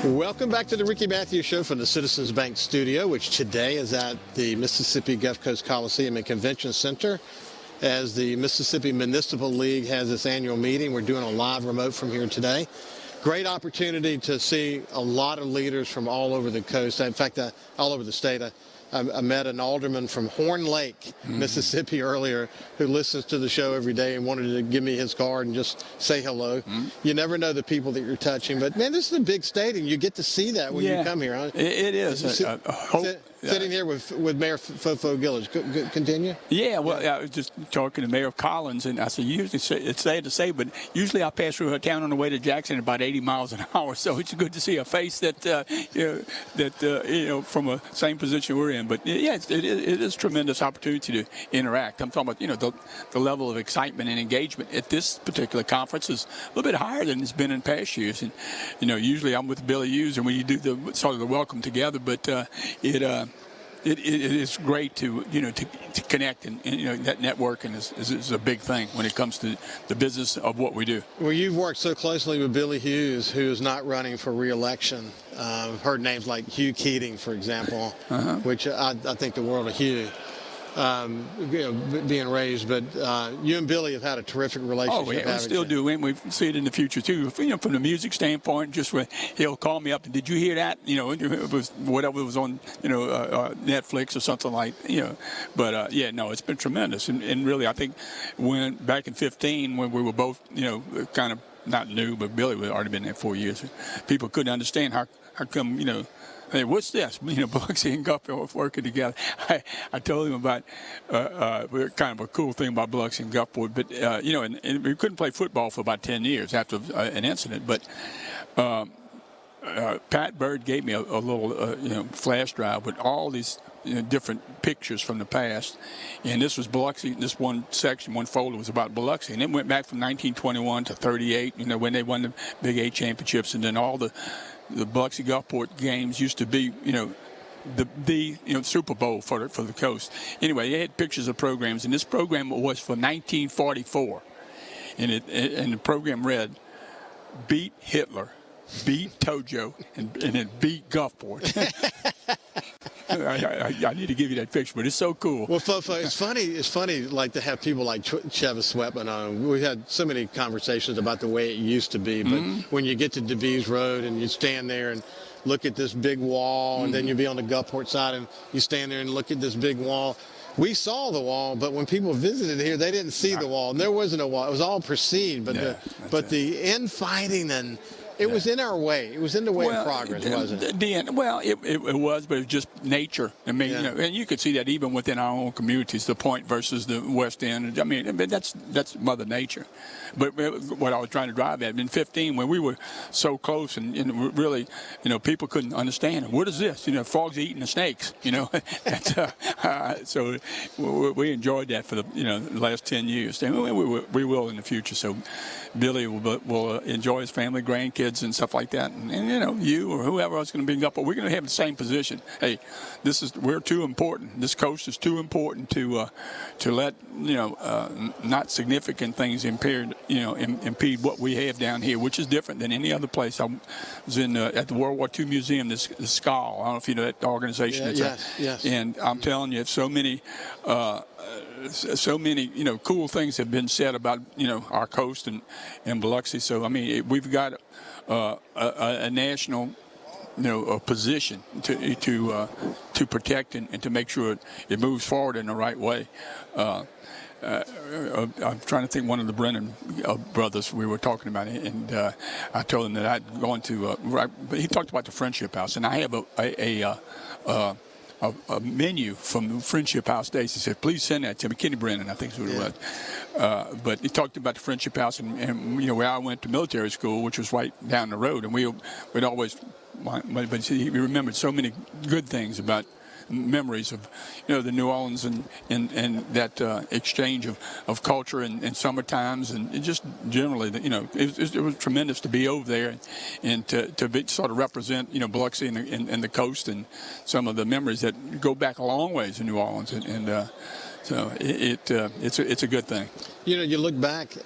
Welcome back to the Ricky Matthews Show from the Citizens Bank studio, which today is at the Mississippi Gulf Coast Coliseum and Convention Center as the Mississippi Municipal League has its annual meeting. We're doing a live remote from here today. Great opportunity to see a lot of leaders from all over the coast. In fact, all over the state. I met an alderman from Horn Lake, Mississippi earlier who listens to the show every day and wanted to give me his card and just say hello. You never know the people that you're touching. But, man, this is a big stadium. You get to see that when you come here. Huh? It is. Sitting here with Mayor Fofo Gilich. Continue? Yeah, well, I was just talking to Mayor Collins, and I said, usually it's sad to say, but usually I pass through her town on the way to Jackson at about 80 miles an hour. So it's good to see a face that, from a same position we're in. But, yeah, it is a tremendous opportunity to interact. I'm talking about, the level of excitement and engagement at this particular conference is a little bit higher than it's been in past years. And, usually I'm with Billy Hughes, and we do the sort of the welcome together, but it is great to connect and that networking is a big thing when it comes to the business of what we do. Well, you've worked so closely with Billy Hughes, who is not running for re-election. I've heard names like Hugh Keating, for example, which I think the world of Hugh. Being raised, but you and Billy have had a terrific relationship. Oh, yeah, we still do, and we see it in the future too. From the music standpoint, just when he'll call me up and, did you hear that? It was whatever was on, Netflix or something like, But it's been tremendous, and really, I think when back in 2015 when we were both, kind of not new, but Billy had already been there 4 years. People couldn't understand how come, hey, what's this? Biloxi and Gulfport working together. I told him about kind of a cool thing about Biloxi and Gulfport, but and we couldn't play football for about 10 years after an incident. But Pat Bird gave me a little flash drive with all these different pictures from the past, and this was Biloxi. This one folder was about Biloxi, and it went back from 1921 to 38. When they won the Big 8 championships, and then all the Biloxi Gulfport games used to be, the Super Bowl for the coast. Anyway, they had pictures of programs, and this program was for 1944, and the program read, "Beat Hitler, beat Tojo, and then beat Gulfport." I need to give you that picture, but it's so cool. Well, Fofo, it's funny, like to have people like Chevis Sweatman on. We've had so many conversations about the way it used to be, but when you get to DeVise Road and you stand there and look at this big wall, and then you be on the Gulfport side and you stand there and look at this big wall. We saw the wall, but when people visited here, they didn't see the wall, and there wasn't a wall. It was all perceived, but the infighting and it was in our way. It was in the way of progress, wasn't it? It was, but it was just nature. I mean, and you could see that even within our own communities, the Point versus the West End. I mean, that's Mother Nature. But what I was trying to drive at, in 15, when we were so close and really, people couldn't understand. What is this? Frogs eating the snakes. So we enjoyed that for the last 10 years, and we will in the future. So Billy will enjoy his family, grandkids, and stuff like that, and you or whoever else is going to be up, but we're going to have the same position. Hey, we're too important. This coast is too important to let not significant things impede what we have down here, which is different than any other place. I was at the World War II Museum, the SCAL. I don't know if you know that organization. Yes. And I'm telling you, so many cool things have been said about our coast and Biloxi. So I mean, we've got a national a position to protect and to make sure it moves forward in the right way. I'm trying to think, one of the Brennan brothers we were talking about, and I told him that I'd gone to but he talked about the Friendship House, and I have a menu from the Friendship House days. He said, please send that to me. Kenny Brennan, I think is what it was. But he talked about the Friendship House, and where I went to military school, which was right down the road, and we'd always, but he remembered so many good things about memories of the New Orleans and that exchange of culture and summer times, and just generally it was tremendous to be over there and to be, sort of represent Biloxi and the coast and some of the memories that go back a long ways in New Orleans, and so it's a good thing. You look back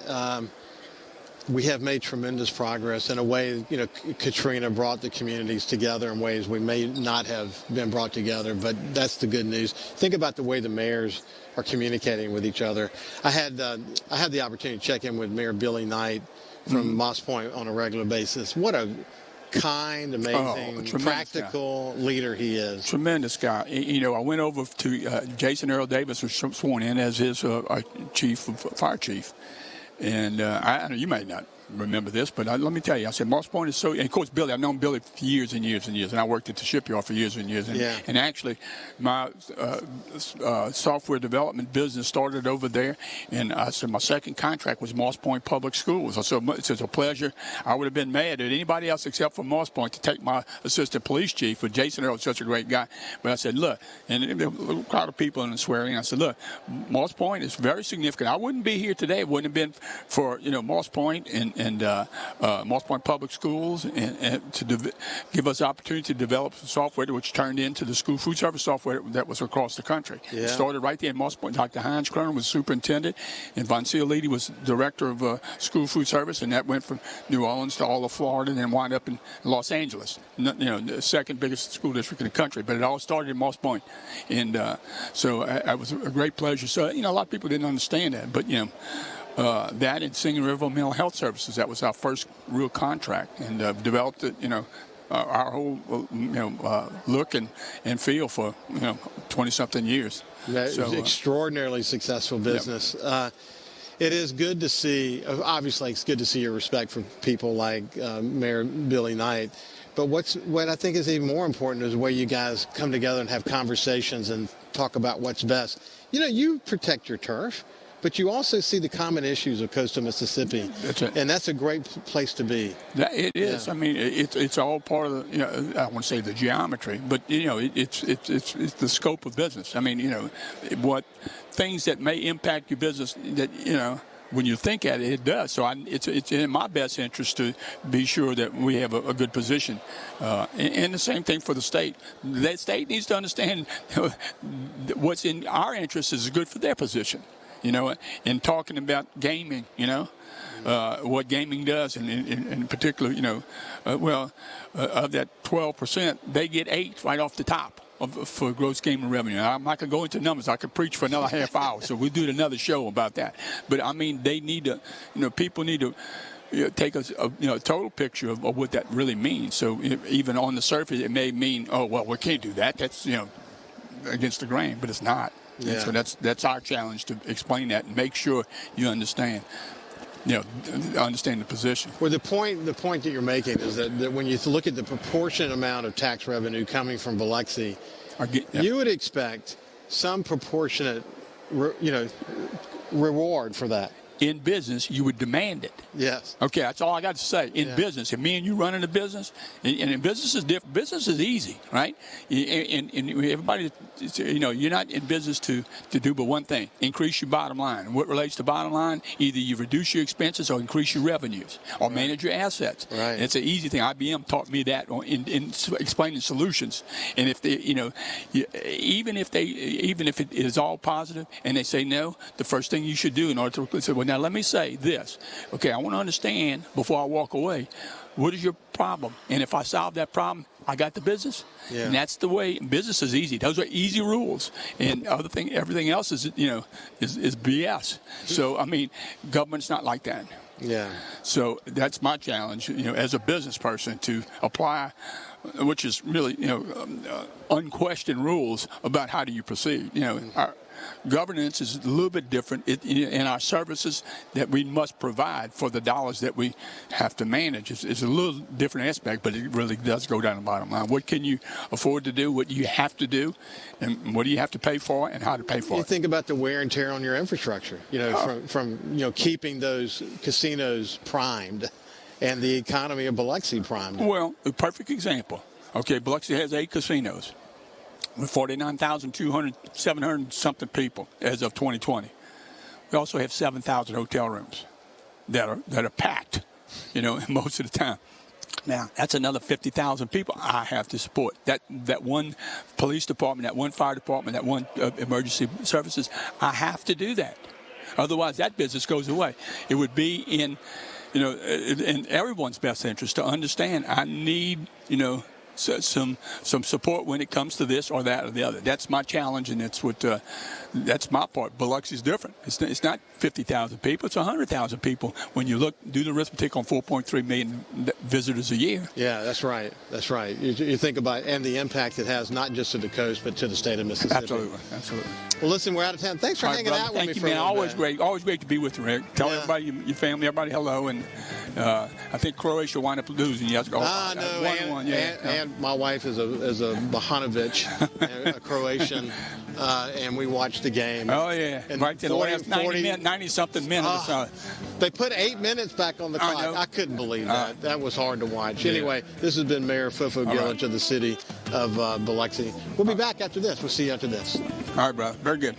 we have made tremendous progress in a way. Katrina brought the communities together in ways we may not have been brought together, but that's the good news. Think about the way the mayors are communicating with each other. I had the opportunity to check in with Mayor Billy Knight from Moss Point on a regular basis. What a kind, amazing, practical leader he is. Tremendous guy. I went over to Jason Earl Davis was sworn in as his fire chief. And I know you may not remember this, but let me tell you, I said Moss Point is so. And of course, Billy, I've known Billy for years and years and years, and I worked at the shipyard for years and years. And actually, my software development business started over there. And I said my second contract was Moss Point Public Schools. I said it's a pleasure. I would have been mad at anybody else except for Moss Point to take my assistant police chief. But Jason Earl was such a great guy. But I said, look, and there was a crowd of people in the swearing. I said, look, Moss Point is very significant. I wouldn't be here today. It wouldn't have been for Moss Point and Moss Point Public Schools and to give us the opportunity to develop software which turned into the school food service software that was across the country. Yeah. It started right there in Moss Point. Dr. Heinz Kern was superintendent, and Von Cialiti was director of school food service, and that went from New Orleans to all of Florida and then wound up in Los Angeles, the second biggest school district in the country. But it all started in Moss Point. And so it was a great pleasure. So, a lot of people didn't understand that, but, that and Singing River Mental Health Services, that was our first real contract, and developed it, our whole, look and feel for, 20-something years. That was extraordinarily successful business. Yep. It is good to see, obviously it's good to see your respect for people like Mayor Billy Knight, but what I think is even more important is the way you guys come together and have conversations and talk about what's best. You protect your turf, but you also see the common issues of coastal Mississippi. That's it. And that's a great place to be. It is. Yeah. I mean, it's all part of the, I want to say the geometry, but, it's the scope of business. I mean, what things that may impact your business that, when you think at it, it does. So it's in my best interest to be sure that we have a good position. And the same thing for the state. The state needs to understand what's in our interest is good for their position. And talking about gaming, what gaming does, and in particular, of that 12%, they get 8 right off the top for gross gaming revenue. I'm not going to go into numbers. I could preach for another half hour, so we'll do another show about that. But, I mean, they need to, people need to take a total picture of what that really means. So even on the surface, it may mean, oh, well, we can't do that. That's, against the grain, but it's not. Yeah. And so that's our challenge, to explain that and make sure you understand. Understand the position. Well, the point that you're making is that when you look at the proportionate amount of tax revenue coming from Biloxi, you would expect some proportionate, reward for that. In business, you would demand it. Yes. Okay, that's all I got to say. In business, if me and you running a business, and in business is different. Business is easy, right? And everybody, you're not in business to do but one thing: increase your bottom line. And what relates to bottom line? Either you reduce your expenses or increase your revenues, or manage your assets. Right. And it's an easy thing. IBM taught me that in explaining solutions. And if they, even if it is all positive and they say no, the first thing you should do in order to say, well, now let me say this. Okay, I want to understand before I walk away, what is your problem? And if I solve that problem, I got the business. Yeah. And that's the way. Business is easy. Those are easy rules. And everything else is BS. So, I mean, government's not like that. Yeah. So that's my challenge, as a business person, to apply, which is really, unquestioned rules about how do you proceed. Our governance is a little bit different in our services that we must provide for the dollars that we have to manage. It's a little different aspect, but it really does go down the bottom line. What can you afford to do? What do you have to do? And what do you have to pay for, and how to pay for it? You think about the wear and tear on your infrastructure, from keeping those casinos primed and the economy of Biloxi primed. Well, a perfect example. Okay, Biloxi has 8 casinos with 49,200, 700-something people as of 2020. We also have 7,000 hotel rooms that are packed, most of the time. Now, that's another 50,000 people I have to support. That one police department, that one fire department, that one emergency services, I have to do that. Otherwise, that business goes away. It would be in in everyone's best interest to understand I need, some support when it comes to this or that or the other. That's my challenge, and that's my part. Biloxi's different. It's not 50,000 people. It's 100,000 people when you do the arithmetic on 4.3 million visitors a year. Yeah, that's right. That's right. You think about and the impact it has not just to the coast but to the state of Mississippi. Absolutely. Well, listen, we're out of time. Thanks for hanging out with me for a little Always bit. always great to be with you, Rick. Tell everybody, your family, everybody hello, and I think Croatia will wind up losing. No, and my wife is a Bahanovic, a Croatian, and we watched the game. Oh yeah, and right to the last 90-something minutes. They put 8 minutes back on the clock. I couldn't believe that. That was hard to watch. Yeah. Anyway, this has been Mayor Fofo Gilich of the city of Biloxi. We'll be back after this. We'll see you after this. All right, bro. Very good.